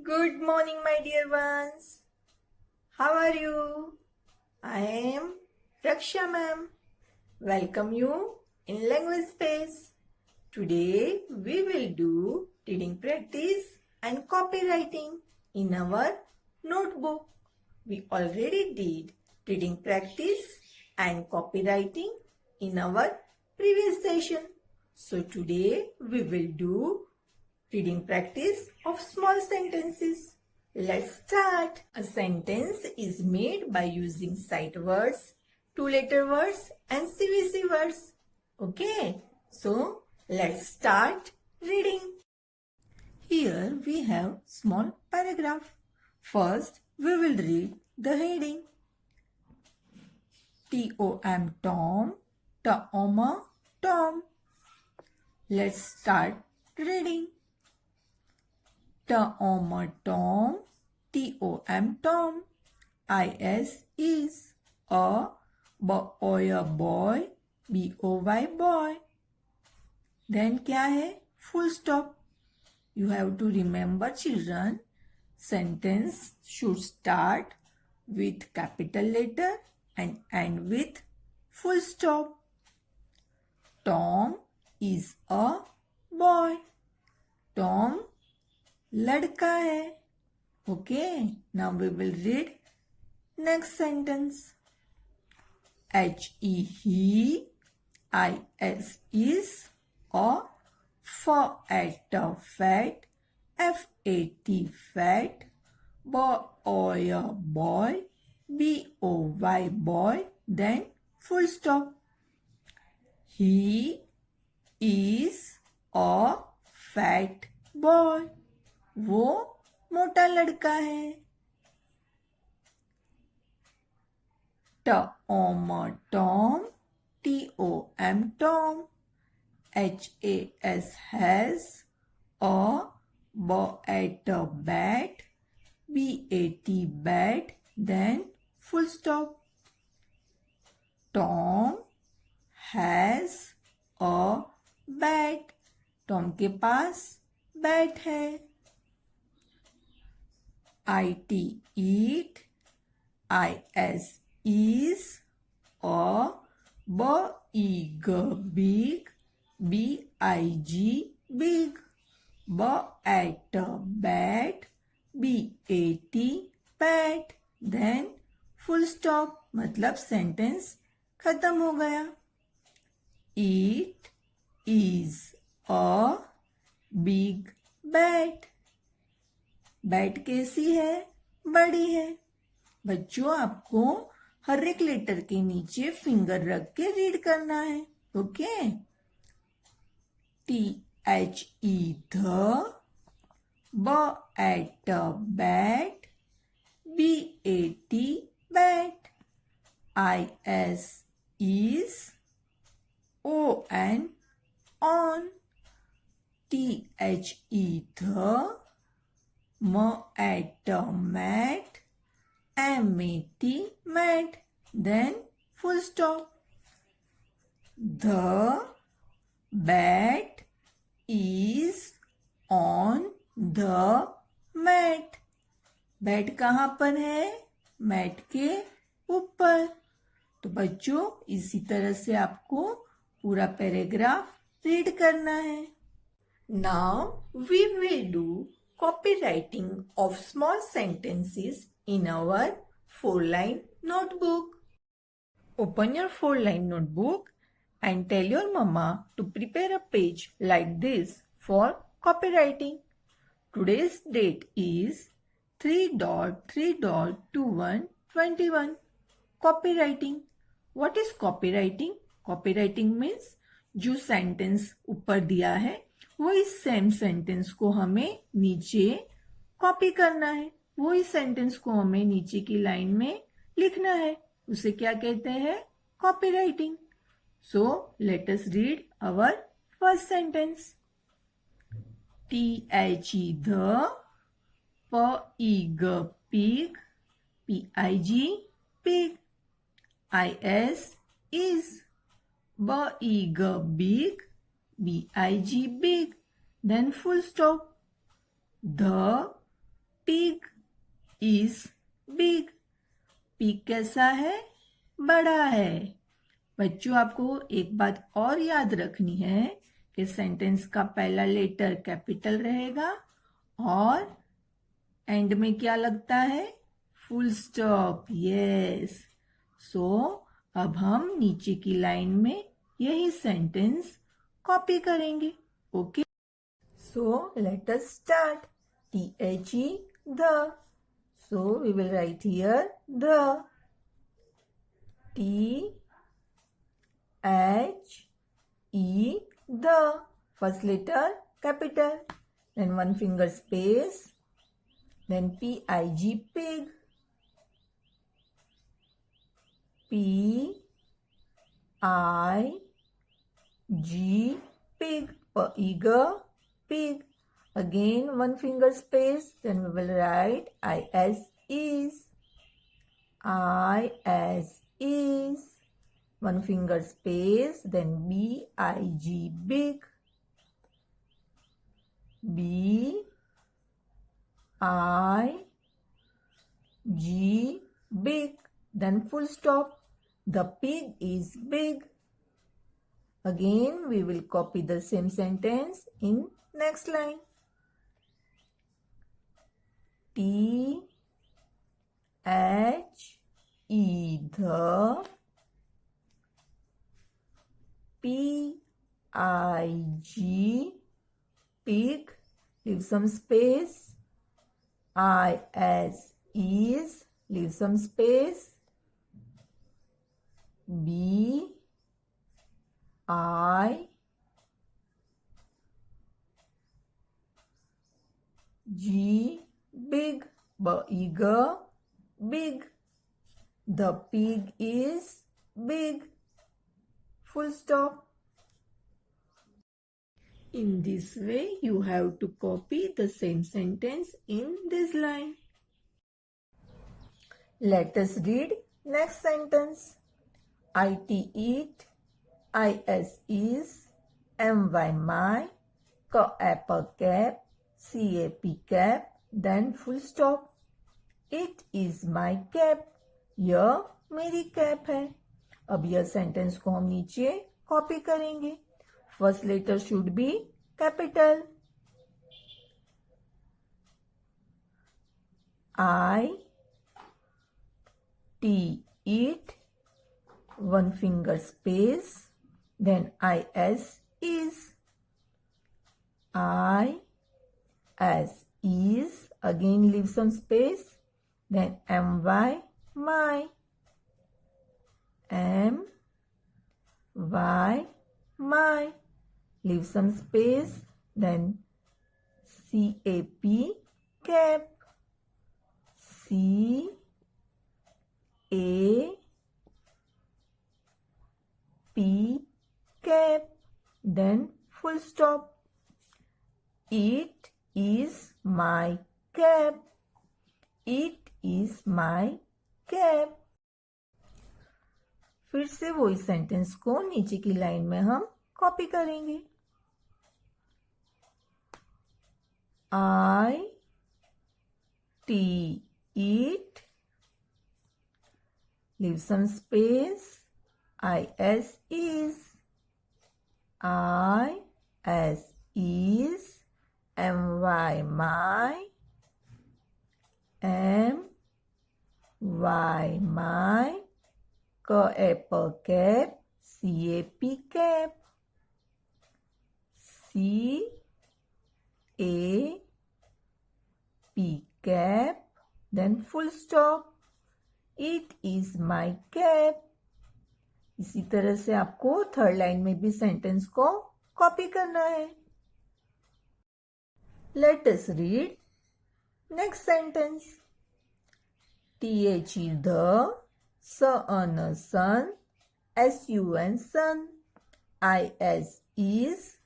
Good morning, my dear ones. How are you? I am Raksha ma'am. Welcome you in language space. Today we will do reading practice and copywriting in our notebook. We already did reading practice and copywriting in our previous session. So today we will do reading practice of small sentences. Let's start. A sentence is made by using sight words, two-letter words and CVC words. Okay, so let's start reading. Here we have small paragraph. First, we will read the heading. T-O-M Tom, T-O-M Tom. Let's start reading. T-O-M Tom, T-O-M Tom. I-S is a boy, B-O-Y boy. Then क्या है? Full stop. You have to remember, children, sentence should start with capital letter and end with full stop. Tom is a boy. Tom लड़का है. Okay, now we will read next sentence. H-E, he, I-S is a fat, F-A-T, fat, boy, B-O-Y, boy, then full stop. He is a fat boy. वो मोटा लड़का है. T-O-M Tom, T-O-M Tom. H-A-S has a bat, B-A-T bat, then full stop. Tom has a bat. Tom के पास bat है. IT eat, IS is a big, B-I-G big, bat, B-A-T bat, then full stop. मतलब sentence खत्म हो गया. It is a big bat. Bat कैसी है? बड़ी है. बच्चों, आपको हर एक लेटर के नीचे फिंगर रख के रीड करना है. ओके. T-H-E ध, B-A-T bat, B-A-T bat. I-S is O-N on. T-H-E ध, mat, M-A-T mat, then full stop. The bat is on the mat. Bat कहाँ पर है? मैट के ऊपर. तो बच्चों, इसी तरह से आपको पूरा पैराग्राफ रीड करना है. Now we will do copywriting of small sentences in our 4-line notebook. Open your 4-line notebook and tell your mama to prepare a page like this for copywriting. Today's date is 3.3.2121. Copywriting. What is copywriting? Copywriting means जो sentence ऊपर दिया है वो इस same sentence को हमें नीचे copy करना है. वो इस सेंटेंस को हमें नीचे की लाइन में लिखना है. उसे क्या कहते हैं? Copywriting. So let us read our first sentence. T-H-E the, P-I-G pig, P-I-G pig. I-S is big, B-I-G big, then full stop. The pig is big. Pig कैसा है? बड़ा है. बच्चों, आपको एक बात और याद रखनी है कि सेंटेंस का पहला लेटर कैपिटल रहेगा और एंड में क्या लगता है? Full stop. यस. सो अब हम नीचे की लाइन में यही सेंटेंस कॉपी करेंगे. Okay. So let us start. THE, the. So we will write here the. THE, the. First letter capital. Then one finger space. Then PIG, pig. PIG, pig. Eager, pig. Again one finger space. Then we will write is. Is. One finger space. Then BIG, big. BIG, big. Then full stop. The pig is big. Again we will copy the same sentence in next line. THE, the. PIG, pig. Leave some space. Is. Leave some space. BIG, big. Eager, big. The pig is big. Full stop. In this way, you have to copy the same sentence in this line. Let us read next sentence. IT, eat. IS, is. MY, my. Apple, cap. CAP, cap. Then full stop. It is my cap. यह मेरी cap है. अब यह sentence को हम नीचे copy करेंगे. First letter should be capital. IT, eat. One finger space. Then IS, is. Is. Again leave some space. Then MY, my. MY, my. Leave some space. Then CAP, cap. CAP, cap. Then full stop. It is my cap. It is my cap. फिर से वही sentence को नीचे की line में हम copy करेंगे. IT, eat. Leave some space. IS, is. Is. MY, my. MY, my. Apple, cap. CAP, cap. CAP, cap. Then full stop. It is my cap. इसी तरह से आपको थर्ड लाइन में भी सेंटेंस को कॉपी करना है. Let us read next sentence. THE, the. SUN, sun. SUN, sun. IS, is.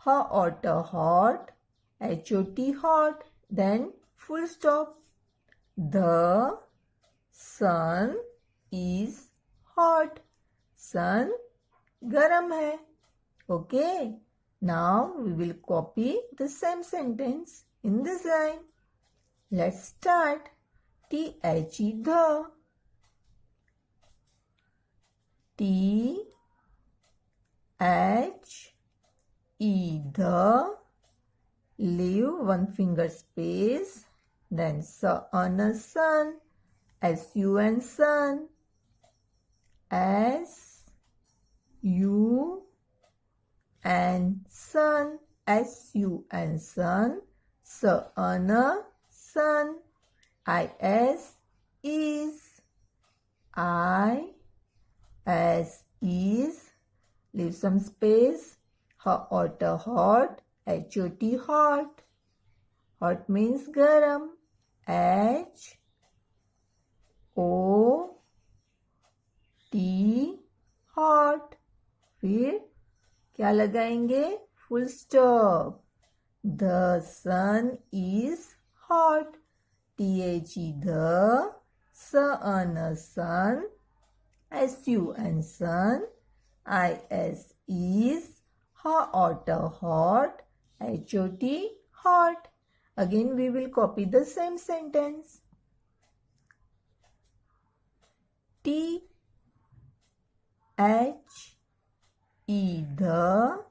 HOT, hot. HOT, hot. Then full stop. The sun is hot. Sun garam hai. Okay. Now we will copy the same sentence in this line. Let's start. T-H-E, the. T-H-E, the. Leave one finger space. Then sun, S-U-N, sun. S-U-N, sun. S-U-N, sun. Sun, sun. I-S, is. I-S, is. Leave some space. Hot, hot. H-O-T, hot. Hot means garam. H-O-T, hot. फिर क्या लगाएंगे? Full stop. The sun is hot. T-H-E, the. Sun, sun. S-U-N, sun. I-S, is. Hot, hot. H-O-T, hot. Again we will copy the same sentence. T-H-E, the.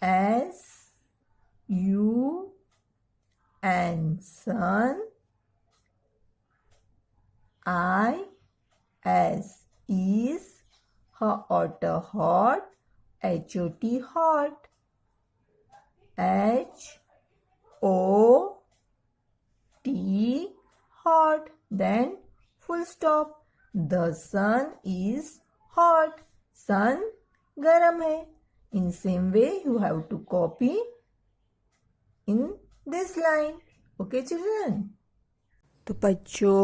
S-U-N, sun. I-S, is. Hot, hot. H-O-T, hot. H-O-T, hot. Then full stop. The sun is hot. Sun garam hai. In same way you have to copy in this line. Okay children? तो बच्चों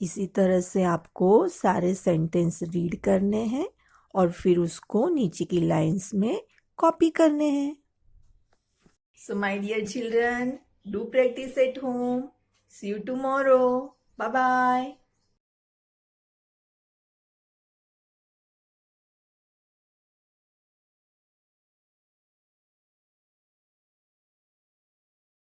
इसी तरह से आपको सारे sentence read करने हैं और फिर उसको नीचे की लाइंस में कॉपी करने हैं. So my dear children, do practice at home. See you tomorrow. Bye bye.